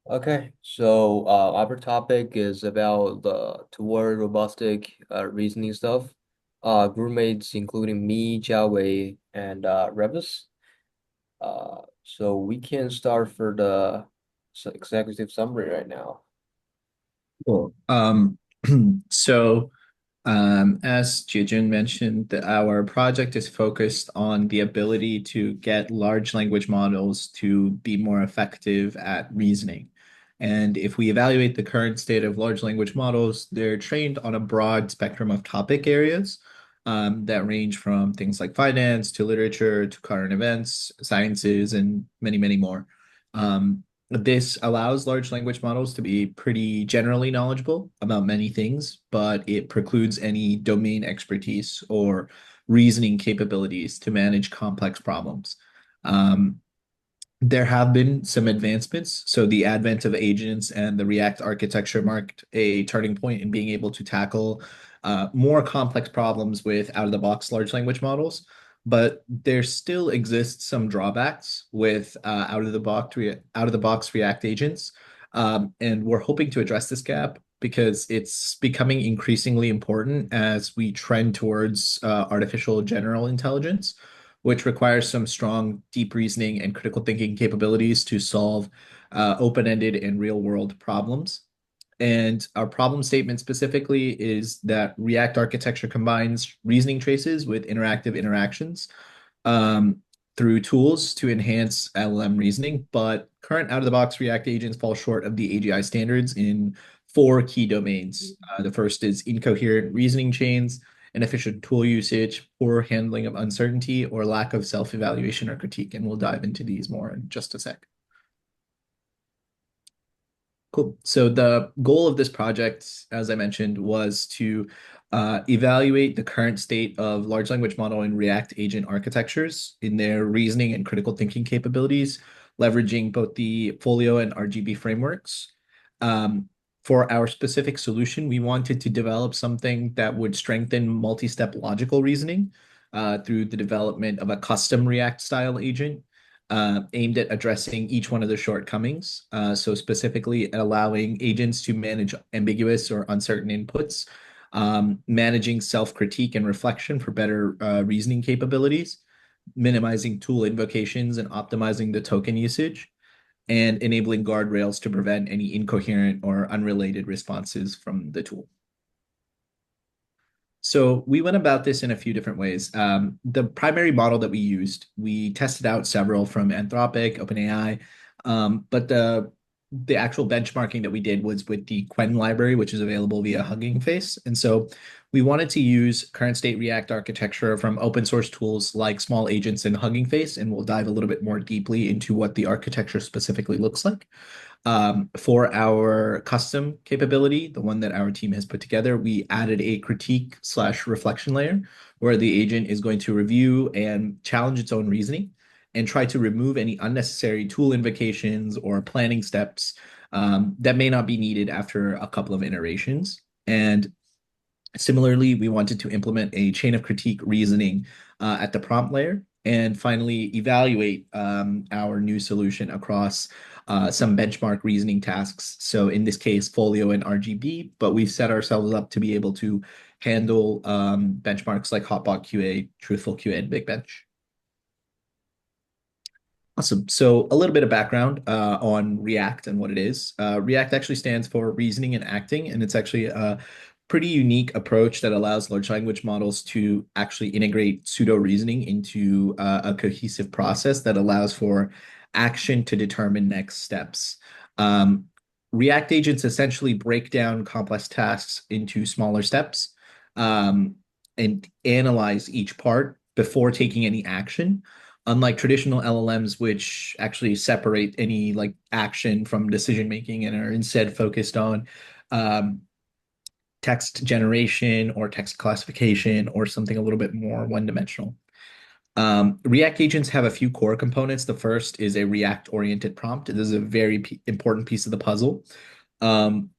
Okay, so our topic is about the toward robustic reasoning stuff. Groupmates including me, Jiawei, and Revis. So we can start for the executive summary right now. Cool. So, as Jijun mentioned, our project is focused on the ability to get large language models to be more effective at reasoning. And if we evaluate the current state of large language models, they're trained on a broad spectrum of topic areas that range from things like finance to literature to current events, sciences, and many, many more. This allows large language models to be pretty generally knowledgeable about many things, but it precludes any domain expertise or reasoning capabilities to manage complex problems. Um, there have been some advancements. So the advent of agents and the React architecture marked a turning point in being able to tackle more complex problems with out-of-the-box large language models. But there still exists some drawbacks with out-of-the-box React agents, and we're hoping to address this gap because it's becoming increasingly important as we trend towards artificial general intelligence, which requires some strong deep reasoning and critical thinking capabilities to solve open-ended and real-world problems. And our problem statement specifically is that React architecture combines reasoning traces with interactive interactions um, through tools to enhance LLM reasoning, but current out-of-the-box React agents fall short of the AGI standards in four key domains. The first is incoherent reasoning chains, inefficient tool usage, poor handling of uncertainty, or lack of self-evaluation or critique. And we'll dive into these more in just a sec. Cool. So the goal of this project, as I mentioned, was to evaluate the current state of large language model and React agent architectures in their reasoning and critical thinking capabilities, leveraging both the Folio and RGB frameworks. Um, for our specific solution, we wanted to develop something that would strengthen multi-step logical reasoning through the development of a custom React style agent aimed at addressing each one of the shortcomings. So specifically allowing agents to manage ambiguous or uncertain inputs, managing self-critique and reflection for better reasoning capabilities, minimizing tool invocations and optimizing the token usage, and enabling guardrails to prevent any incoherent or unrelated responses from the tool. So we went about this in a few different ways. The primary model that we used, we tested out several from Anthropic, OpenAI, but the actual benchmarking that we did was with the Quen library, which is available via Hugging Face. And so we wanted to use current state React architecture from open source tools like Small Agents and Hugging Face, and we'll dive a little bit more deeply into what the architecture specifically looks like. For our custom capability, the one that our team has put together, we added a critique slash reflection layer where the agent is going to review and challenge its own reasoning and try to remove any unnecessary tool invocations or planning steps that may not be needed after a couple of iterations. And similarly, we wanted to implement a chain of critique reasoning at the prompt layer. And finally, evaluate our new solution across some benchmark reasoning tasks. So in this case, Folio and RGB, but we've set ourselves up to be able to handle benchmarks like Hotbot QA, Truthful QA, and Big Bench. Awesome. So a little bit of background on React and what it is. React actually stands for reasoning and acting, and it's actually a pretty unique approach that allows large language models to actually integrate pseudo reasoning into a cohesive process that allows for action to determine next steps. Um, React agents essentially break down complex tasks into smaller steps um, and analyze each part before taking any action, unlike traditional LLMs, which actually separate any like action from decision making and are instead focused on um, text generation or text classification or something a little bit more one-dimensional. React agents have a few core components. The first is a React-oriented prompt. This is a very important piece of the puzzle. Um,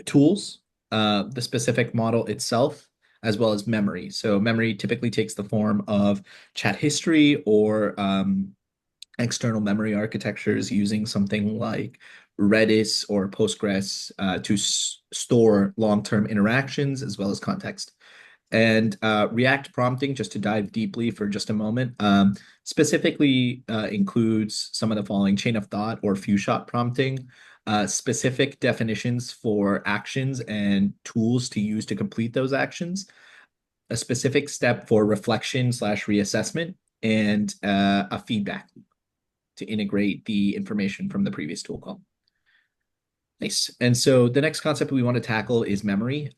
Tools, the specific model itself, as well as memory. So memory typically takes the form of chat history or external memory architectures using something like Redis or Postgres to store long-term interactions as well as context. And React prompting, just to dive deeply for just a moment, specifically includes some of the following: chain of thought or few shot prompting, specific definitions for actions and tools to use to complete those actions, a specific step for reflection slash reassessment, and a feedback loop to integrate the information from the previous tool call. Nice. And so the next concept we want to tackle is memory.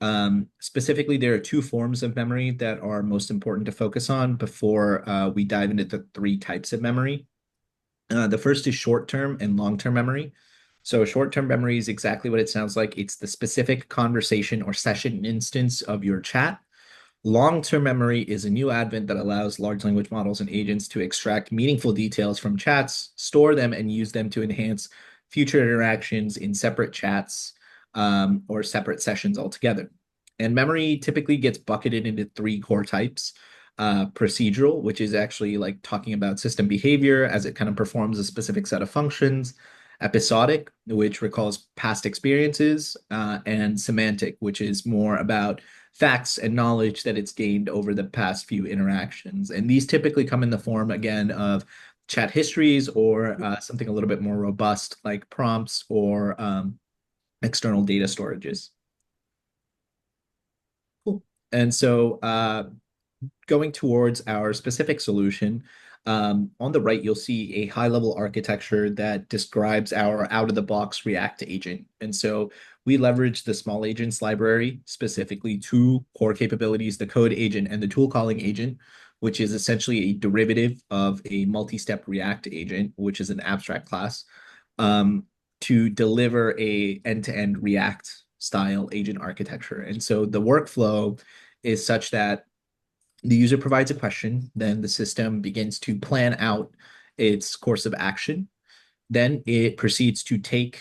Specifically, there are two forms of memory that are most important to focus on before we dive into the three types of memory. The first is short-term and long-term memory. So short-term memory is exactly what it sounds like. It's the specific conversation or session instance of your chat. Long-term memory is a new advent that allows large language models and agents to extract meaningful details from chats, store them, and use them to enhance future interactions in separate chats or separate sessions altogether. And memory typically gets bucketed into three core types. Procedural, which is actually like talking about system behavior as it kind of performs a specific set of functions. Episodic, which recalls past experiences, and semantic, which is more about facts and knowledge that it's gained over the past few interactions. And these typically come in the form, again, of chat histories or something a little bit more robust like prompts or external data storages. Cool. And so going towards our specific solution, on the right, you'll see a high-level architecture that describes our out-of-the-box React agent. And so we leverage the small agents library, specifically two core capabilities: the code agent and the tool calling agent, which is essentially a derivative of a multi-step React agent, which is an abstract class, to deliver a end-to-end React style agent architecture. And so the workflow is such that the user provides a question, then the system begins to plan out its course of action. Then it proceeds to take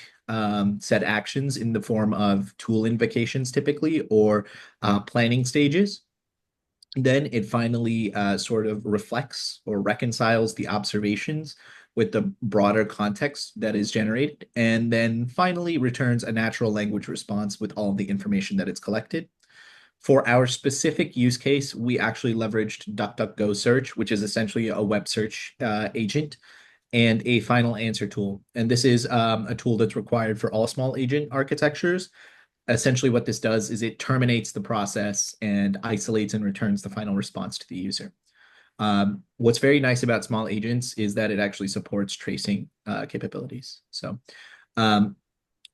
said actions in the form of tool invocations, typically, or planning stages. Then it finally sort of reflects or reconciles the observations with the broader context that is generated, and then finally returns a natural language response with all of the information that it's collected. For our specific use case, we actually leveraged DuckDuckGo search, which is essentially a web search agent, and a final answer tool. And this is a tool that's required for all small agent architectures. Essentially, what this does is it terminates the process and isolates and returns the final response to the user. What's very nice about small agents is that it actually supports tracing capabilities. So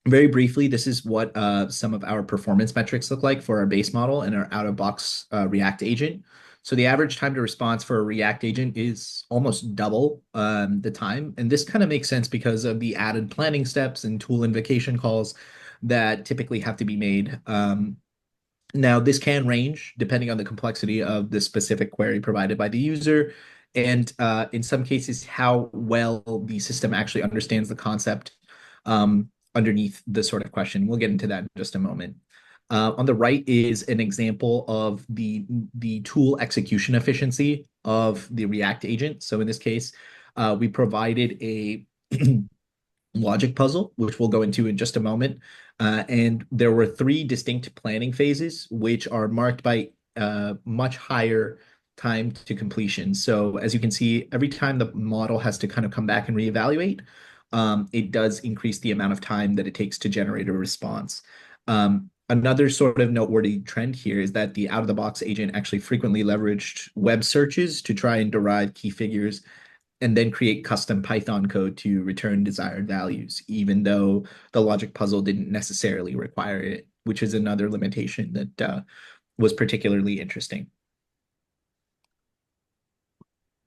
very briefly, this is what some of our performance metrics look like for our base model and our out-of-box React agent. So the average time to response for a React agent is almost double the time. And this kind of makes sense because of the added planning steps and tool invocation calls that typically have to be made. Now, this can range depending on the complexity of the specific query provided by the user, and in some cases, how well the system actually understands the concept underneath the sort of question. We'll get into that in just a moment. On the right is an example of the tool execution efficiency of the React agent. So in this case, we provided a logic puzzle, which we'll go into in just a moment. And there were three distinct planning phases, which are marked by much higher time to completion. So as you can see, every time the model has to kind of come back and reevaluate, it does increase the amount of time that it takes to generate a response. Another sort of noteworthy trend here is that the out-of-the-box agent actually frequently leveraged web searches to try and derive key figures and then create custom Python code to return desired values, even though the logic puzzle didn't necessarily require it, which is another limitation that was particularly interesting.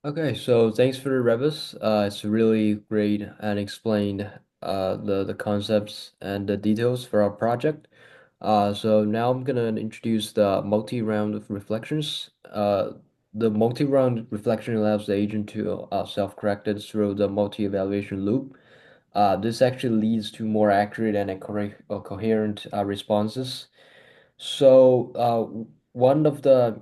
Okay, so thanks for the revis. It's really great and explained the concepts and the details for our project. So now I'm gonna introduce the multi-round of reflections. The multi-round reflection allows the agent to self-correct it through the multi-evaluation loop. This actually leads to more accurate and coherent responses. So one of the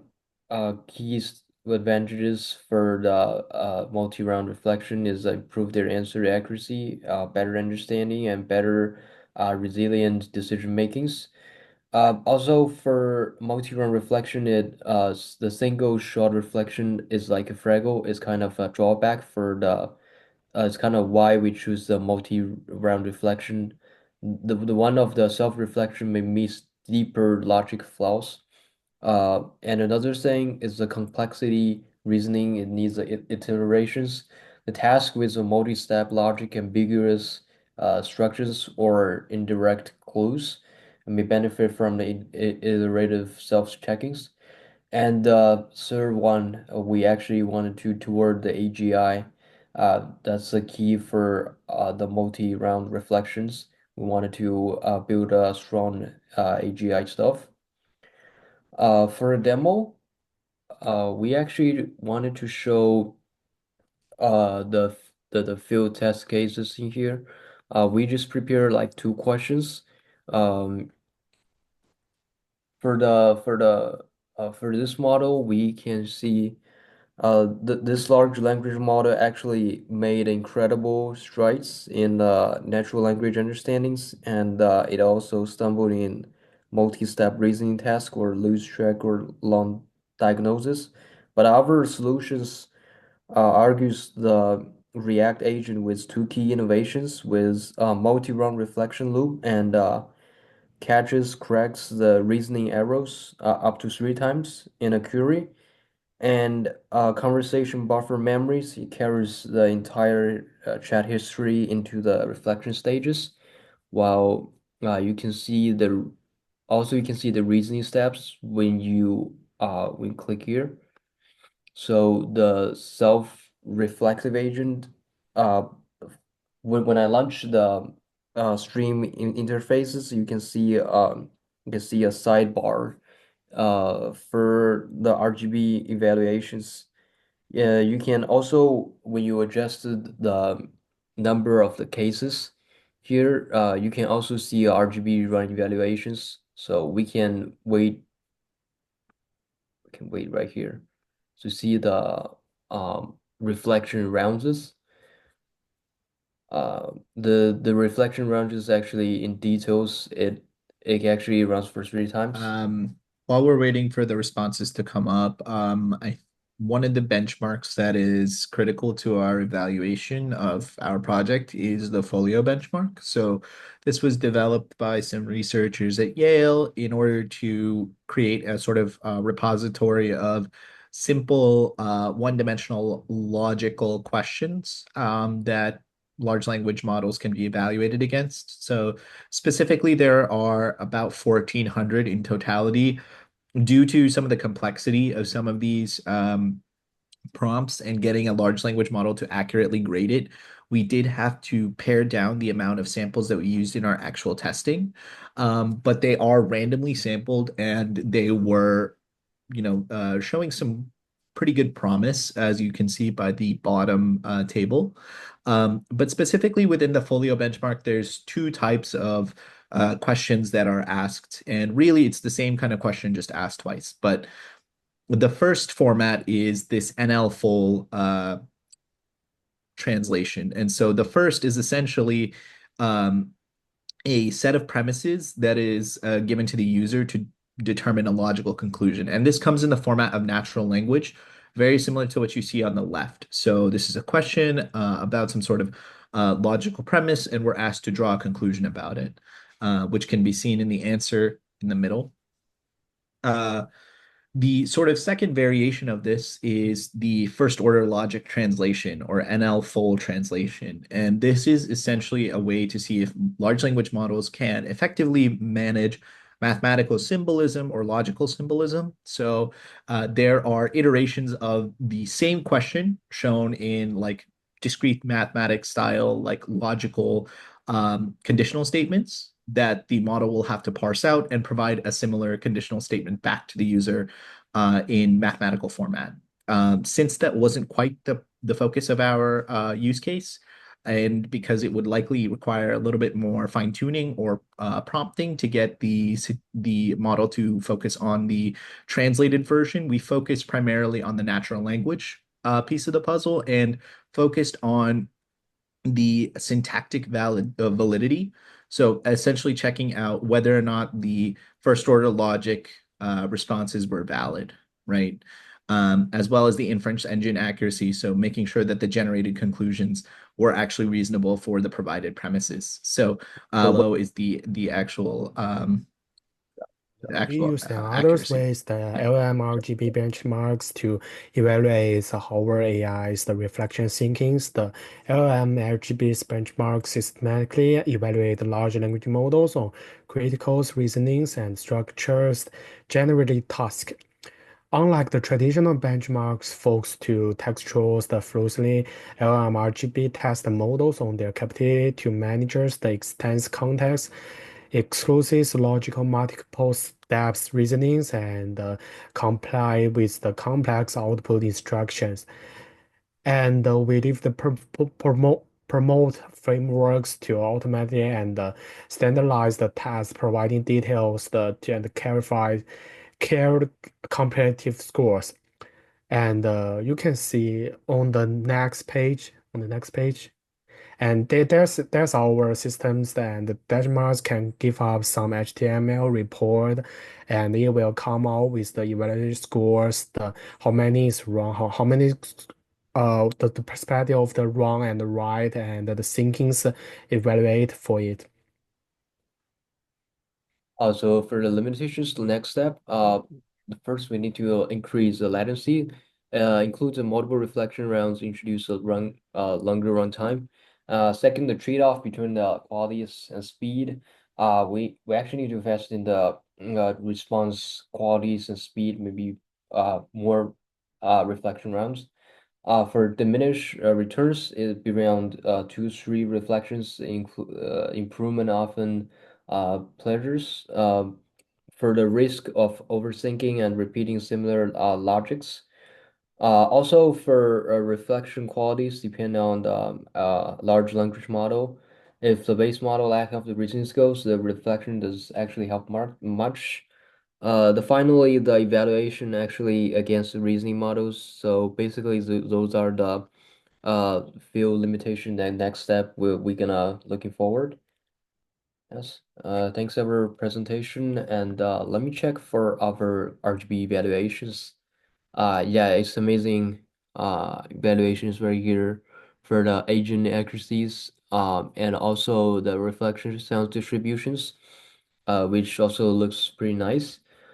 keys advantages for the multi-round reflection is improve their answer accuracy, better understanding, and better resilient decision makings. Also for multi-round reflection, the single shot reflection is like a fraggle is kind of a drawback for the it's kind of why we choose the multi-round reflection. The one of the self-reflection may miss deeper logic flaws. And another thing is the complexity reasoning. It needs iterations. The task with a multi-step logic, ambiguous structures, or indirect clues may benefit from the iterative self-checkings. And the third one, we actually wanted to toward the AGI. That's the key for the multi-round reflections. We wanted to build a strong AGI stuff. For a demo, we actually wanted to show the field test cases in here. We just prepared like two questions. Um, for this model, we can see this large language model actually made incredible strides in natural language understandings, and it also stumbled in multi-step reasoning task or lose track or long diagnosis. But our solutions argues the React agent with two key innovations with multi-run reflection loop and catches corrects the reasoning errors up to 3 times in a query. And conversation buffer memories, it carries the entire chat history into the reflection stages, while you can see the reasoning steps when you click here. So the self-reflexive agent, uh, when I launch the stream interfaces, you can see a sidebar for the RGB evaluations. Yeah, you can also, when you adjusted the number of the cases here, you can also see RGB run evaluations. So we can wait right here to see the reflection rounds. The reflection rounds is actually in details. It actually runs for 3 times. Um, while we're waiting for the responses to come up, one of the benchmarks that is critical to our evaluation of our project is the FOLIO benchmark. So this was developed by some researchers at Yale in order to create a sort of repository of simple one-dimensional logical questions that large language models can be evaluated against. So specifically, there are about 1,400 in totality. Due to some of the complexity of some of these prompts and getting a large language model to accurately grade it, we did have to pare down the amount of samples that we used in our actual testing. But they are randomly sampled and they were, showing some pretty good promise, as you can see by the bottom table. But specifically within the folio benchmark, there's two types of questions that are asked. And really, it's the same kind of question, just asked twice. But the first format is this NL full translation. And so the first is essentially um, a set of premises that is given to the user to determine a logical conclusion. And this comes in the format of natural language, very similar to what you see on the left. So this is a question about some sort of logical premise, and we're asked to draw a conclusion about it, which can be seen in the answer in the middle. Uh, the sort of second variation of this is the first order logic translation or NL full translation. And this is essentially a way to see if large language models can effectively manage mathematical symbolism or logical symbolism. So there are iterations of the same question shown in like discrete mathematics style, like logical conditional statements that the model will have to parse out and provide a similar conditional statement back to the user in mathematical format. Since that wasn't quite the focus of our use case, and because it would likely require a little bit more fine tuning or prompting to get the model to focus on the translated version, we focused primarily on the natural language piece of the puzzle and focused on the syntactic validity. So essentially checking out whether or not the first order logic responses were valid, right? As well as the inference engine accuracy. So making sure that the generated conclusions were actually reasonable for the provided premises. So So what below is the We actual use another accuracy. ways the LLM RGB benchmarks to evaluate how our AI's the reflection thinkings. The LLM RGB's benchmarks systematically evaluate large language models on critical reasonings and structures, generally task. Unlike the traditional benchmarks focused to textuals, the closely LLM RGB test the models on their capacity to manage the extensive context, excludes logical multiple steps reasonings, and comply with the complex output instructions. And we leave the promote frameworks to automate and standardize the tasks, providing details and clarify care competitive scores. And you can see on the next page, and there's our systems and the benchmarks can give up some HTML report, and it will come out with the evaluation scores, the how many is wrong, how many the perspective of the wrong and the right, and the thinkings evaluate for it. So for the limitations, the next step, the first we need to increase the latency, includes a multiple reflection rounds, introduce a longer runtime. Second, the trade-off between the qualities and speed. We actually need to invest in the response qualities and speed, maybe more reflection rounds. For diminish returns, it'd be around 2, 3 reflections, improvement often pleasures. For the risk of overthinking and repeating similar logics. Also for reflection qualities depend on the large language model. If the base model lack of the reasoning skills, the reflection does actually help much. Finally the evaluation actually against the reasoning models. So basically those are the few limitation and next step we gonna looking forward. Yes. Thanks for our presentation and let me check for our RGB evaluations. Yeah, it's amazing evaluations right here for the agent accuracies and also the reflection sound distributions which also looks pretty nice.